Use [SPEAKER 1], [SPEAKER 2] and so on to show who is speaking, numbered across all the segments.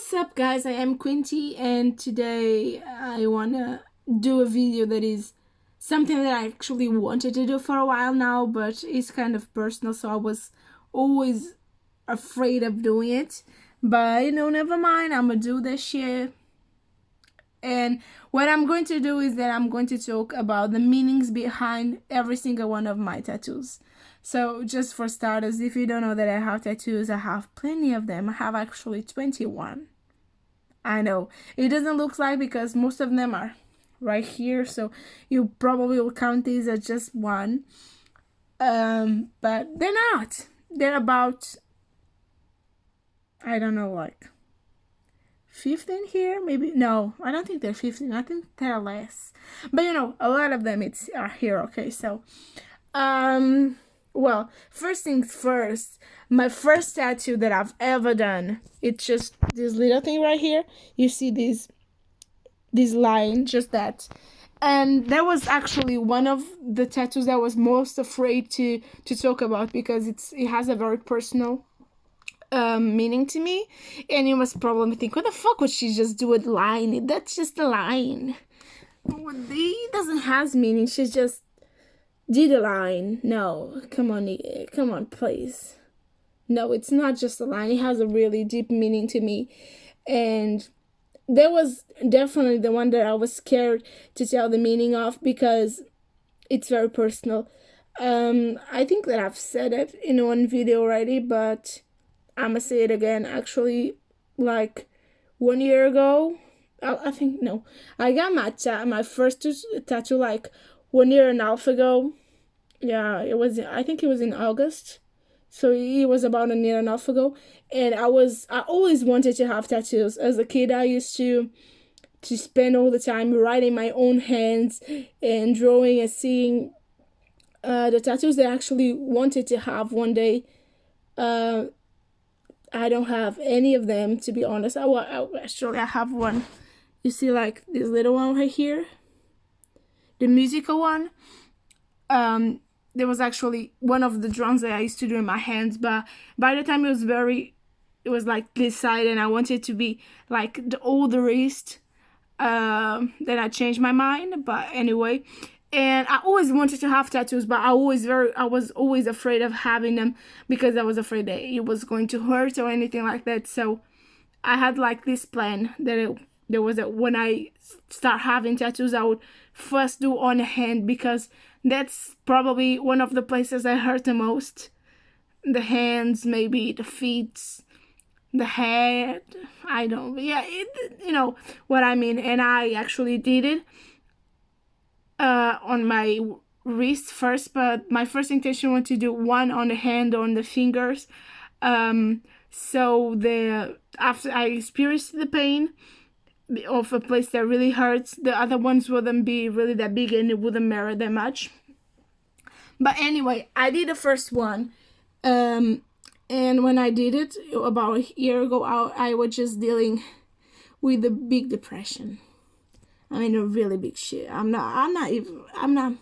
[SPEAKER 1] What's up, guys? I am Quinty, and today I wanna do a video that is something that I actually wanted to do for a while now, but it's kind of personal, so I was always afraid of doing it. But never mind, I'm gonna do this shit. And what I'm going to do is that I'm going to talk about the meanings behind every single one of my tattoos. So just for starters, if you don't know that I have tattoos, I have plenty of them. I have actually 21. I know it doesn't look like because most of them are right here, so you probably will count these as just one. But they're not. They're about, I don't know, like 15 here, maybe. No, I don't think they're 15. I think they're less. But a lot of them are here. Okay, so well, first things first, my first tattoo that I've ever done, it's just this little thing right here. You see this line, just that. And that was actually one of the tattoos that I was most afraid to talk about because it has a very personal meaning to me. And you must probably think, what the fuck would she just do with line? That's just a line. It doesn't have meaning. She's just did a line. No, come on, please. No, it's not just a line. It has a really deep meaning to me. And that was definitely the one that I was scared to tell the meaning of because it's very personal. I think that I've said it in one video already, but I'm gonna say it again. Actually, like 1 year ago, I think, no, I got my first tattoo like 1 year and a half ago. Yeah, I think it was in August. So it was about 1 year and a half ago. And I always wanted to have tattoos. As a kid, I used to spend all the time writing my own hands and drawing and seeing the tattoos that I actually wanted to have one day. I don't have any of them, to be honest. Actually, I have one. You see, like this little one right here, the musical one. There was actually one of the drums that I used to do in my hands, but by the time it was like this side, and I wanted to be like the wrist. Then I changed my mind, but anyway. And I always wanted to have tattoos, but I was always afraid of having them because I was afraid that it was going to hurt or anything like that. So I had like this plan that when I start having tattoos, I would first do on the hand because that's probably one of the places I hurt the most. The hands, maybe the feet, the head. I don't. Yeah, you know what I mean. And I actually did it on my wrist first, but my first intention was to do one on the hand, on the fingers. So after I experienced the pain of a place that really hurts, the other ones wouldn't be really that big and it wouldn't matter that much. But anyway, I did the first one, and when I did it about a year ago, I was just dealing with the big depression. I mean, a really big shit. I'm not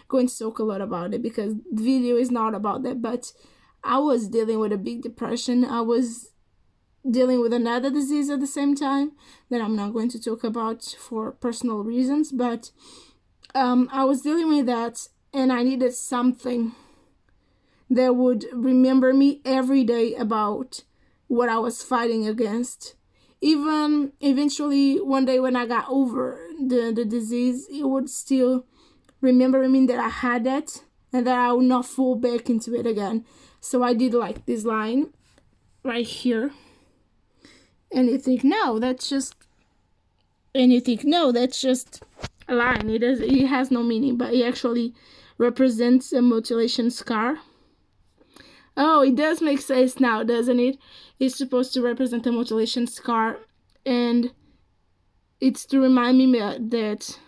[SPEAKER 1] going to talk a lot about it because the video is not about that. But I was dealing with a big depression. I was dealing with another disease at the same time that I'm not going to talk about for personal reasons. But I was dealing with that, and I needed something that would remember me every day about what I was fighting against. Even eventually one day when I got over the disease, it would still remember me that I had that and that I would not fall back into it again. So I did like this line right here. And you think, no, that's just a line. It has no meaning, but it actually represents a mutilation scar. Oh, it does make sense now, doesn't it? It's supposed to represent a mutilation scar, and it's to remind me that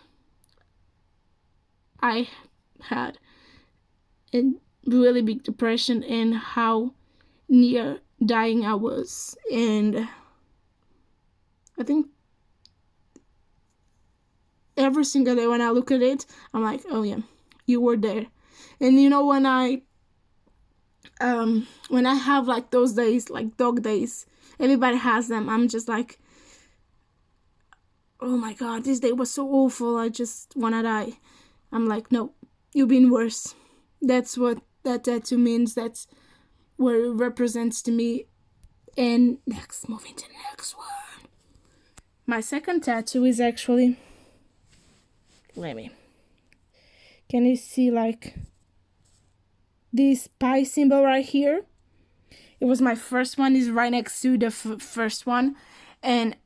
[SPEAKER 1] I had a really big depression and how near dying I was. And I think every single day when I look at it, I'm like, oh yeah, you were there. And when I have like those days, like dog days, everybody has them. I'm just like, oh my god, this day was so awful, I just wanna die. I'm like, no, you've been worse. That's what that tattoo means. That's what it represents to me. And moving to the next one. My second tattoo is actually, can you see like this pie symbol right here? It was my first one. Is right next to the first one, and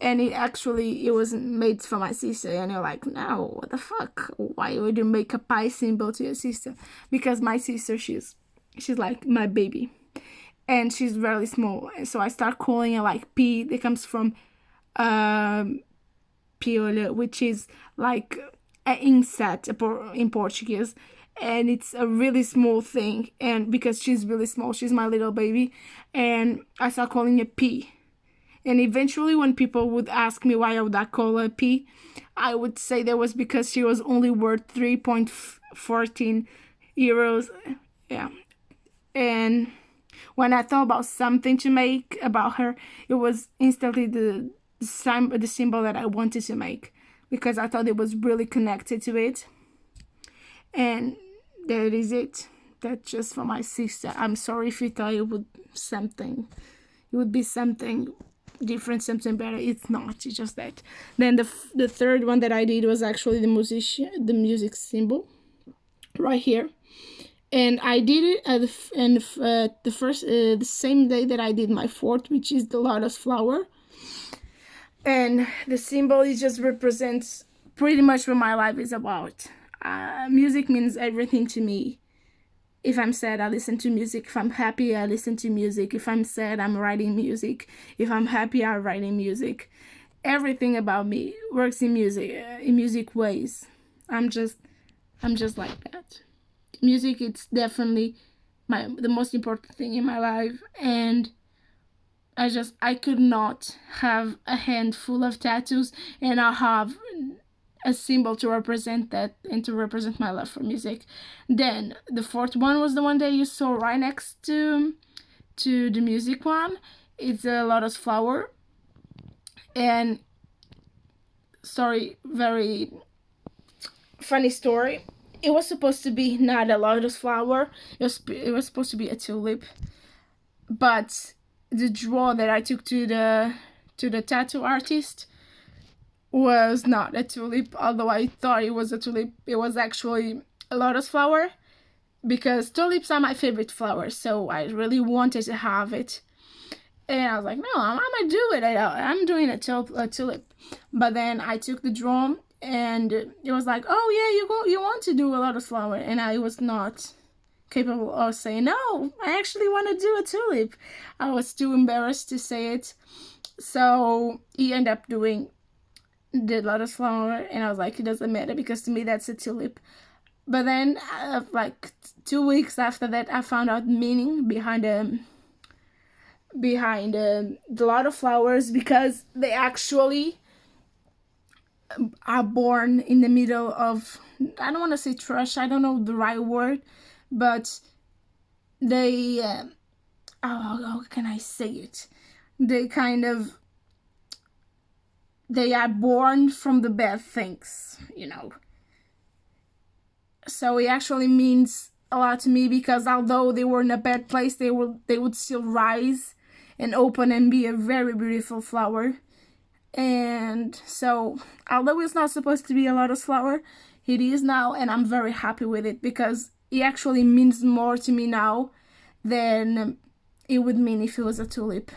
[SPEAKER 1] and it was made for my sister. And you're like, no, what the fuck? Why would you make a pie symbol to your sister? Because my sister, she's like my baby, and she's very small. So I start calling her like P. That comes from piolho, which is like an insect in Portuguese, and it's a really small thing. And because she's really small, she's my little baby, and I start calling it P. And eventually, when people would ask me why I would call her P, I would say that was because she was only worth 3.14 euros. Yeah. And when I thought about something to make about her, it was instantly the symbol that I wanted to make, because I thought it was really connected to it. And that is it. That's just for my sister. I'm sorry if you thought it would be something different, something better. It's not. It's just that. Then the third one that I did was actually the music symbol right here. And I did it the same day that I did my fourth, which is the lotus flower. And the symbol, it just represents pretty much what my life is about. Music means everything to me. If I'm sad, I listen to music. If I'm happy, I listen to music. If I'm sad, I'm writing music. If I'm happy, I'm writing music. Everything about me works in music ways. I'm just like that. Music, it's definitely the most important thing in my life, and I could not have a handful of tattoos and not have a symbol to represent that and to represent my love for music. Then the fourth one was the one that you saw right next to the music one. It's a lotus flower. And very funny story. It was supposed to be not a lotus flower. It was supposed to be a tulip. But the draw that I took to the tattoo artist was not a tulip, although I thought it was a tulip. It was actually a lotus flower, because tulips are my favorite flowers, so I really wanted to have it. And I was like, no, I'm gonna do it. I'm doing a tulip. But then I took the drum, and it was like, oh yeah, you want to do a lotus flower, and I was not capable of saying, no, I actually want to do a tulip. I was too embarrassed to say it. So he ended up doing the lotus flower, and I was like, it doesn't matter, because to me that's a tulip. But then like 2 weeks after that, I found out meaning behind the lot of flowers, because they actually are born in the middle of, I don't want to say trash, I don't know the right word, but they how can I say it, they are born from the bad things, so it actually means a lot to me, because although they were in a bad place, they would still rise and open and be a very beautiful flower. And so, although it's not supposed to be a lotus flower, it is now, and I'm very happy with it, because it actually means more to me now than it would mean if it was a tulip.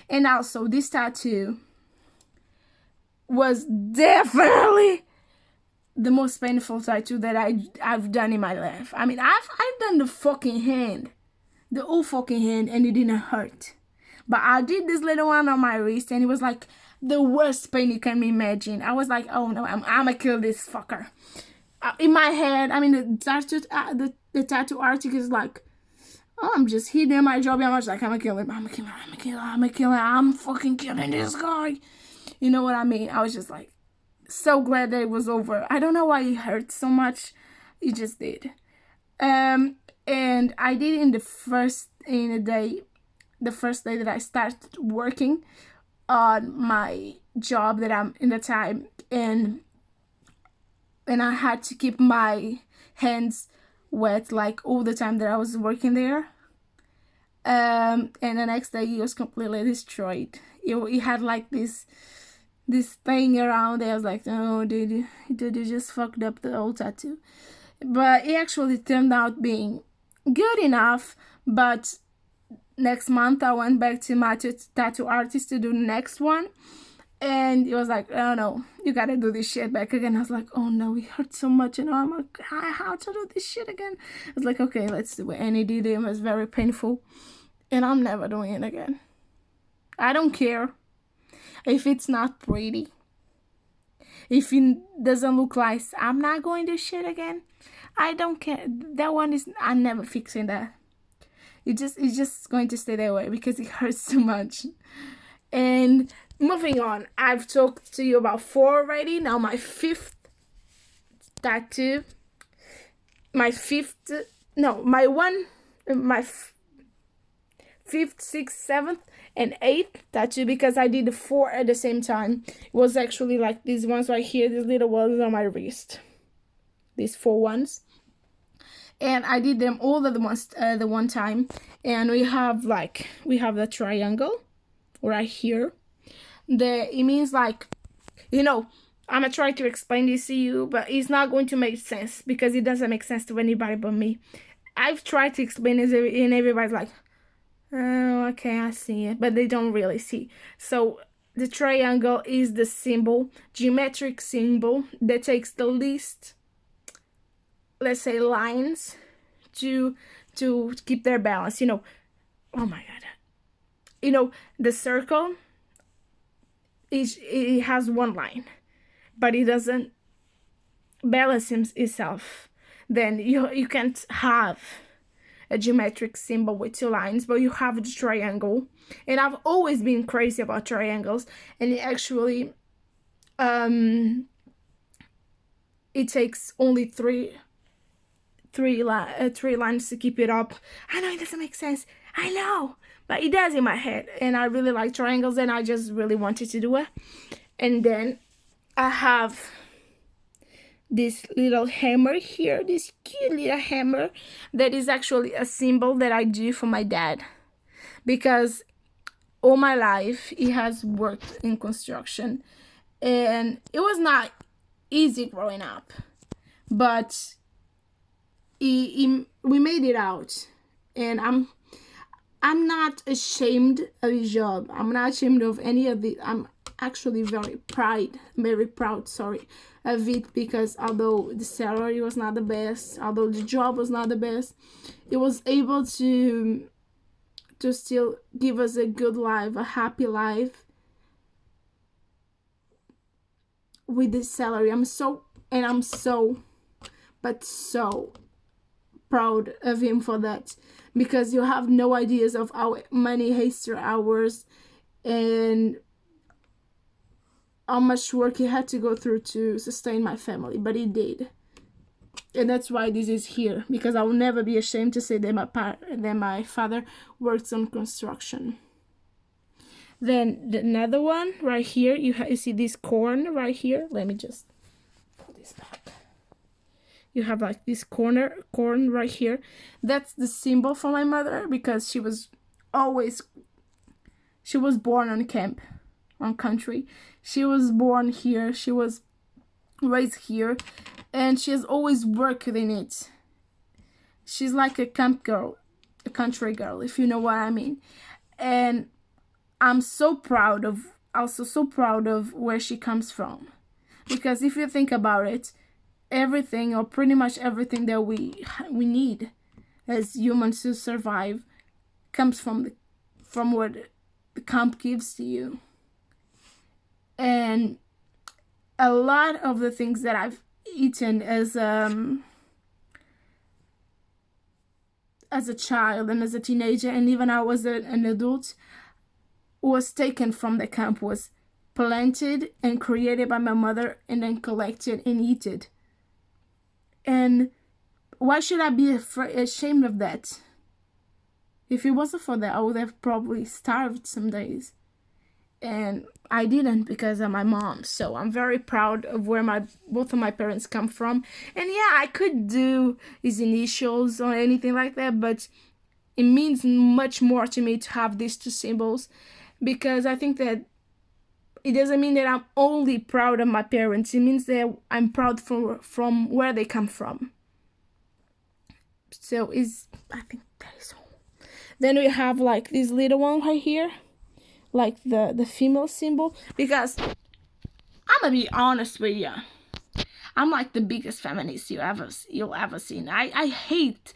[SPEAKER 1] And also, this tattoo was definitely the most painful tattoo that I've done in my life. I mean, I've done the whole fucking hand, and it didn't hurt. But I did this little one on my wrist, and it was like the worst pain you can imagine. I was like, oh no, I'm gonna kill this fucker. In my head, I mean, the tattoo artist is like, oh, I'm just hitting my job. I'm just like, I'm gonna kill him. I'm fucking killing this guy. You know what I mean? I was just like, so glad that it was over. I don't know why it hurt so much. It just did. And I did in the day the first day that I started working on my job that I'm in the time, and I had to keep my hands wet like all the time that I was working there. And the next day he was completely destroyed. He had like this thing around there. I was like, oh, dude, you just fucked up the whole tattoo. But it actually turned out being good enough. But next month I went back to my tattoo artist to do the next one, and it was like, oh no, you gotta do this shit back again. I was like, oh no, it hurt so much, and I'm like, how to do this shit again? I was like, okay, let's do it. And he did it. It was very painful, and I'm never doing it again. I don't care if it's not pretty, if it doesn't look nice. I'm not going to shit again. I don't care. That one is, I'm never fixing that. It's just going to stay that way because it hurts too much. And moving on, I've talked to you about 4 already. Now my 5th tattoo, my 5th, no, my 5th, 6th, 7th, and 8th tattoo, because I did the 4 at the same time. It was actually like these ones right here, these little ones on my wrist, these 4 ones, and I did them all at the one time. And we have the triangle right here. It means like, I'm gonna try to explain this to you, but it's not going to make sense because it doesn't make sense to anybody but me. I've tried to explain it, and everybody's like, oh, okay, I see it, but they don't really see. So the triangle is the symbol, geometric symbol, that takes the least, let's say, lines to keep their balance. Oh my god. The circle, it has one line, but it doesn't balance itself. Then you can't have a geometric symbol with 2 lines, but you have the triangle. And I've always been crazy about triangles, and it actually it takes only three lines to keep it up. I know it doesn't make sense, I know, but it does in my head, and I really like triangles, and I just really wanted to do it. And then I have this little hammer here, this cute little hammer that is actually a symbol that I do for my dad, because all my life he has worked in construction, and it was not easy growing up, but we made it out. And I'm not ashamed of his job. I'm not ashamed of any of the. I'm actually very proud of it, because although the salary was not the best, although the job was not the best, it was able to still give us a good life, a happy life with this salary. I'm so proud of him for that, because you have no ideas of our many extra hours and how much work he had to go through to sustain my family, but he did. And that's why this is here, because I will never be ashamed to say that my father works on construction. Then another one right here, you see this corn right here. Let me just pull this back. You have like this corn right here. That's the symbol for my mother, because she was born on camp, on country. She was born here, she was raised here, and she has always worked in it. She's like a camp girl, a country girl, if you know what I mean. And I'm so proud of where she comes from, because if you think about it, everything, or pretty much everything that we need as humans to survive, comes from what the camp gives to you. And a lot of the things that I've eaten as a child and as a teenager, and even I was an adult, was taken from the camp, was planted and created by my mother, and then collected and eaten. And why should I be ashamed of that? If it wasn't for that, I would have probably starved some days. And I didn't because of my mom. So I'm very proud of where both of my parents come from. And yeah, I could do his initials or anything like that, but it means much more to me to have these two symbols, because I think that it doesn't mean that I'm only proud of my parents. It means that I'm proud from where they come from. So I think that is all. Then we have like this little one right here, like the female symbol, because I'm gonna be honest with you, I'm like the biggest feminist you'll ever seen. I hate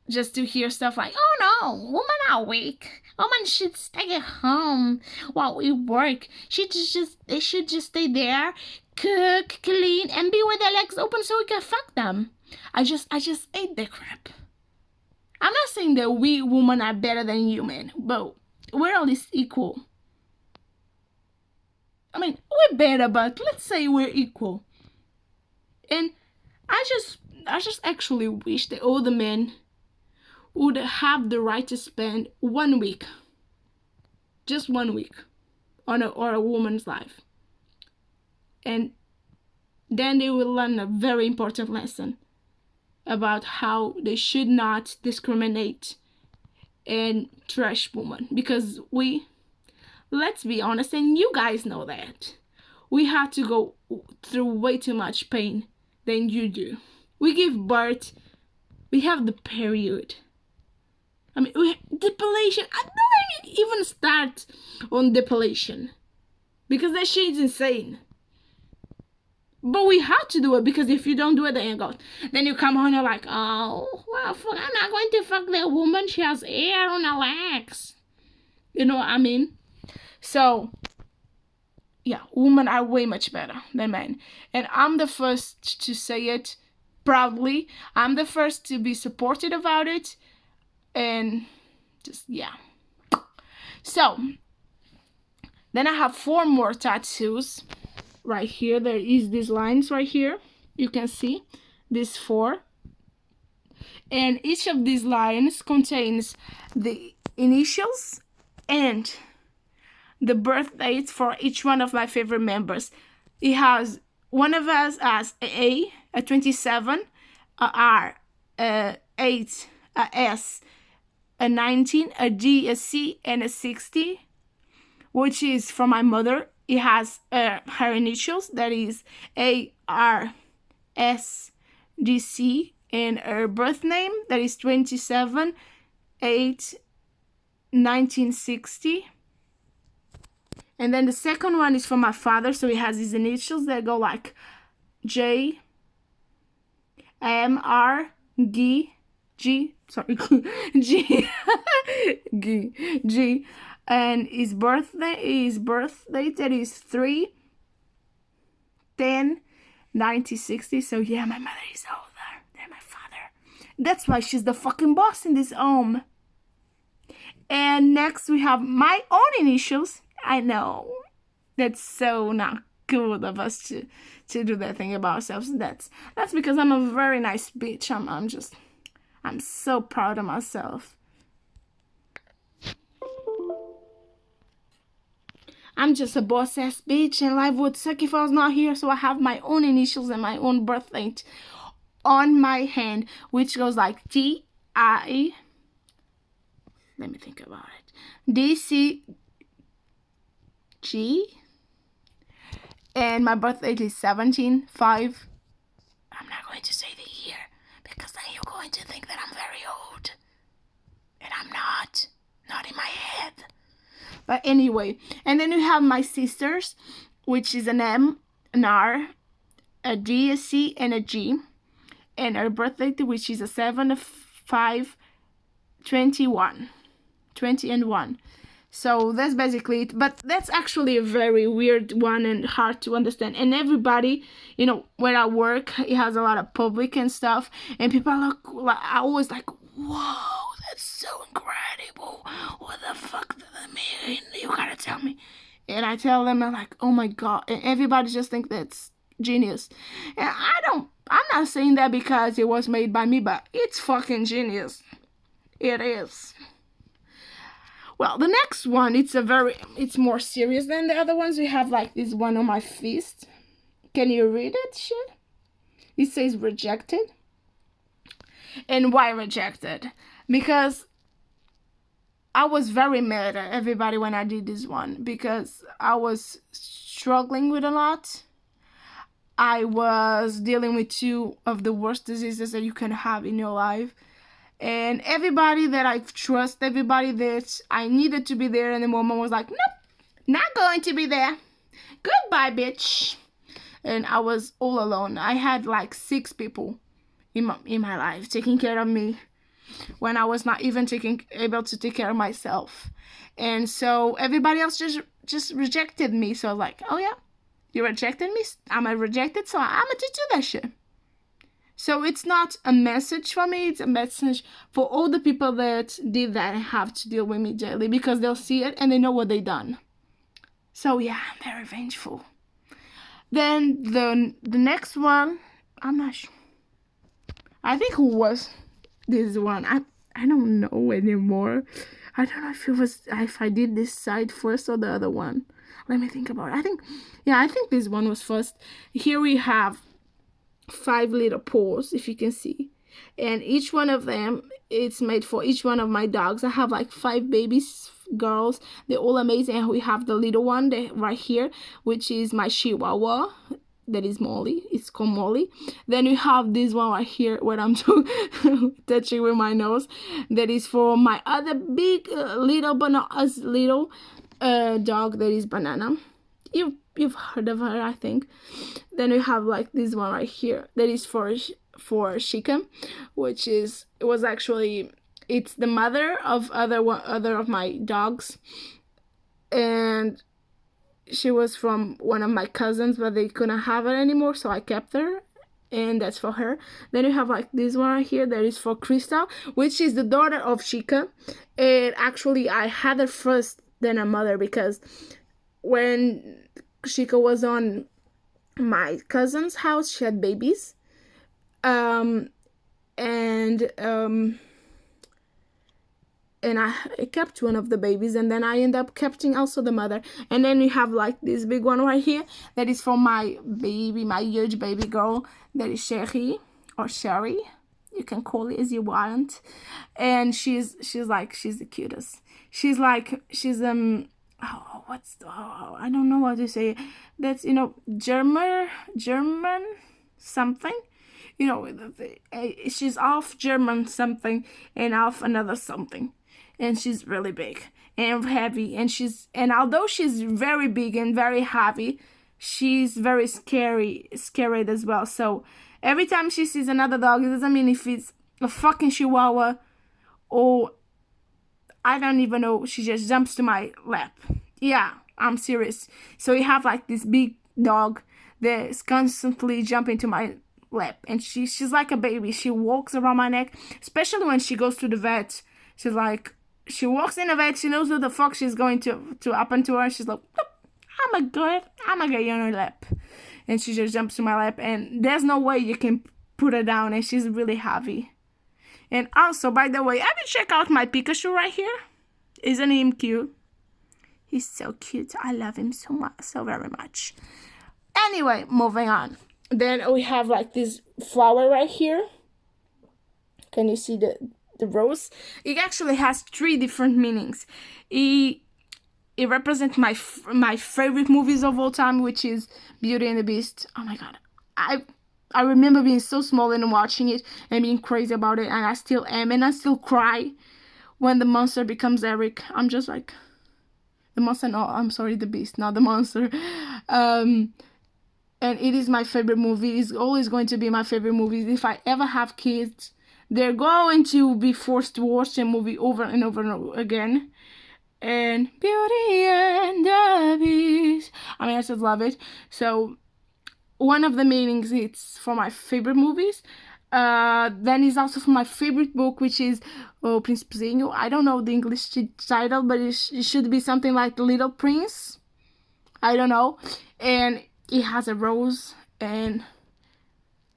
[SPEAKER 1] just to hear stuff like, oh no, women are weak. Women should stay at home while we work. They should just stay there, cook, clean, and be with their legs open so we can fuck them. I just hate that crap. I'm not saying that we women are better than you men, but we're at least equal. I mean, we're better, but let's say we're equal. And I just actually wish that all the men would have the right to spend 1 week, just 1 week, on a woman's life. And then they will learn a very important lesson about how they should not discriminate and trash women. Because let's be honest, and you guys know that, we have to go through way too much pain than you do. We give birth, we have the period. I mean, depilation. I don't even start on depilation, because that shit is insane. But we have to do it, because if you don't do it, then you come on and you're like, oh, well, I'm not going to fuck that woman. She has hair on her legs. You know what I mean? So, yeah, women are way much better than men. And I'm the first to say it proudly. I'm the first to be supported about it. And just, yeah. So, then I have 4 more tattoos right here. There is these lines right here. You can see these 4. And each of these lines contains the initials and the birth dates for each one of my favorite members. It has one of us as a 27, a R, a 8, a S, a 19, a D, a C, and a 60, which is from my mother. It has her initials, that is A, R, S, D, C, and her birth name, that is 27, 8, 1960. And then the second one is from my father, so he has his initials that go like J, M, R, G, sorry, G, G, and his birth date, that is 3, 10, 1960. So yeah, my mother is older than my father. That's why she's the fucking boss in this home. And next we have my own initials. I know, that's so not cool of us to do that thing about ourselves. That's because I'm a very nice bitch. I'm so proud of myself. I'm just a boss ass bitch, and life would suck if I was not here. So I have my own initials and my own birth date on my hand, which goes like T-I. Let me think about it. D-C-G. And my birth date is 17/5. I'm not going to say the year, because then you're going to think that I'm very old. And I'm not. Not in my head. But anyway, and then you have my sisters, which is an M, an R, a D, a C, and a G. And her birth date, which is a 7/5/21. 20 and 1. So that's basically it. But that's actually a very weird one and hard to understand. And everybody, you know, when I work, it has a lot of public and stuff. And people are always like, whoa, that's so incredible. What the fuck does that mean? You gotta tell me. And I tell them, I'm like, oh my God. And everybody just thinks that's genius. And I'm not saying that because it was made by me, but it's fucking genius. It is. Well, the next one, it's more serious than the other ones. We have like this one on my fist. Can you read it, shit? It says rejected. And why rejected? Because I was very mad at everybody when I did this one, because I was struggling with a lot. I was dealing with two of the worst diseases that you can have in your life. And everybody that I trust, everybody that I needed to be there in the moment was like, nope, not going to be there. Goodbye, bitch. And I was all alone. I had like 6 people in my life taking care of me when I was not even able to take care of myself. And so everybody else just rejected me. So I was like, oh yeah, you rejected me? I'm a rejected, so I'm gonna do that shit. So it's not a message for me, it's a message for all the people that did that and have to deal with me daily, because they'll see it and they know what they done. So yeah, I'm very vengeful. Then the next one, I'm not sure. I think who was this one? I don't know anymore. I don't know if I did this side first or the other one. Let me think about it. I think this one was first. Here we have 5 little paws, if you can see, and each one of them, it's made for each one of my dogs. I have like 5 babies girls. They're all amazing. And we have the little one right here, which is my Chihuahua. That is Molly. It's called Molly. Then we have this one right here, what I'm touching with my nose. That is for my other big little dog. That is Banana. You've heard of her, I think. Then we have like this one right here. That is for Shika, which is it's the mother of other of my dogs, and she was from one of my cousins, but they couldn't have her anymore, so I kept her, and that's for her. Then you have like this one right here that is for Crystal, which is the daughter of Shika. And actually I had her first than her mother, because when Shika was on my cousin's house, she had babies, and I kept one of the babies, and then I ended up keeping also the mother. And then we have like this big one right here that is for my huge baby girl, that is Sherry, or Sherry, you can call it as you want. And she's the cutest. I don't know what to say. That's, German something. She's off German something and off another something. And she's really big and heavy. And although she's very big and very heavy, she's very scary as well. So every time she sees another dog, it doesn't mean if it's a fucking Chihuahua or I don't even know, she just jumps to my lap. Yeah, I'm serious. So you have like this big dog that's constantly jumping to my lap, and she's like a baby. She walks around my neck, especially when she goes to the vet. She walks in the vet, she knows what the fuck she's going to happen to her. She's like, I'm gonna get you on her lap. And she just jumps to my lap, and there's no way you can put her down, and she's really heavy. And also, by the way, have you check out my Pikachu right here? Isn't he cute? He's so cute. I love him so very much. Anyway, moving on. Then we have like this flower right here. Can you see the rose? It actually has 3 different meanings. It represents my favorite movies of all time, which is Beauty and the Beast. Oh my god. I remember being so small and watching it and being crazy about it, and I still am, and I still cry when the monster becomes Eric. I'm just like, the monster, no, I'm sorry, the Beast, not the monster. And it is my favorite movie. It's always going to be my favorite movie. If I ever have kids, they're going to be forced to watch the movie over and over and over again. And Beauty and the Beast. I mean, I just love it. So one of the meanings, it's for my favorite movies. Then it's also for my favorite book, which is Príncipezinho. I don't know the English title, but it should be something like The Little Prince. I don't know. And it has a rose, and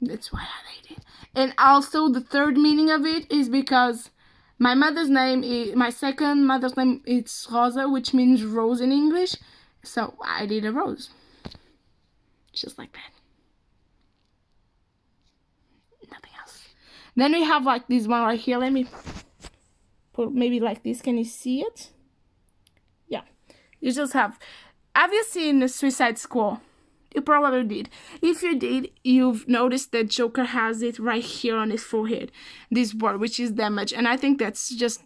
[SPEAKER 1] that's why I hate it. And also the third meaning of it is because My mother's name is, my second mother's name is Rosa, which means rose in English. So I did a rose. Just like that. Nothing else. Then we have like this one right here. Let me put maybe like this. Can you see it? Yeah. You just have you seen the Suicide Squad? You probably did. If you did, you've noticed that Joker has it right here on his forehead. This part, which is damaged. And I think that's just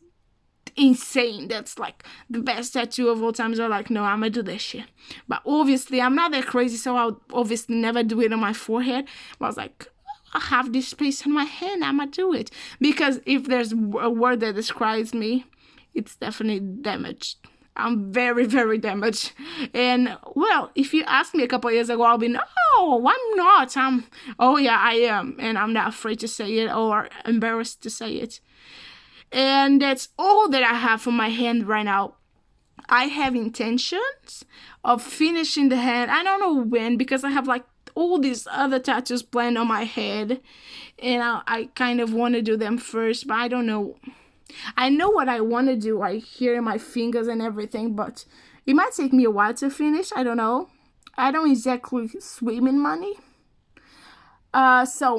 [SPEAKER 1] insane. That's like the best tattoo of all time. So like, no, I'm gonna do this shit. But obviously, I'm not that crazy, so I'll obviously never do it on my forehead. But I was like, I have this place on my hand, I'm gonna do it. Because if there's a word that describes me, it's definitely damaged. I'm very, very damaged. And, well, if you asked me a couple years ago, I'll be, no, I'm not. Oh, yeah, I am. And I'm not afraid to say it or embarrassed to say it. And that's all that I have on my hand right now. I have intentions of finishing the hand. I don't know when, because I have, like, all these other tattoos planned on my head. And I kind of want to do them first, but I don't know. I know what I want to do, like here in my fingers and everything, but it might take me a while to finish. I don't know. I don't exactly swim in money. So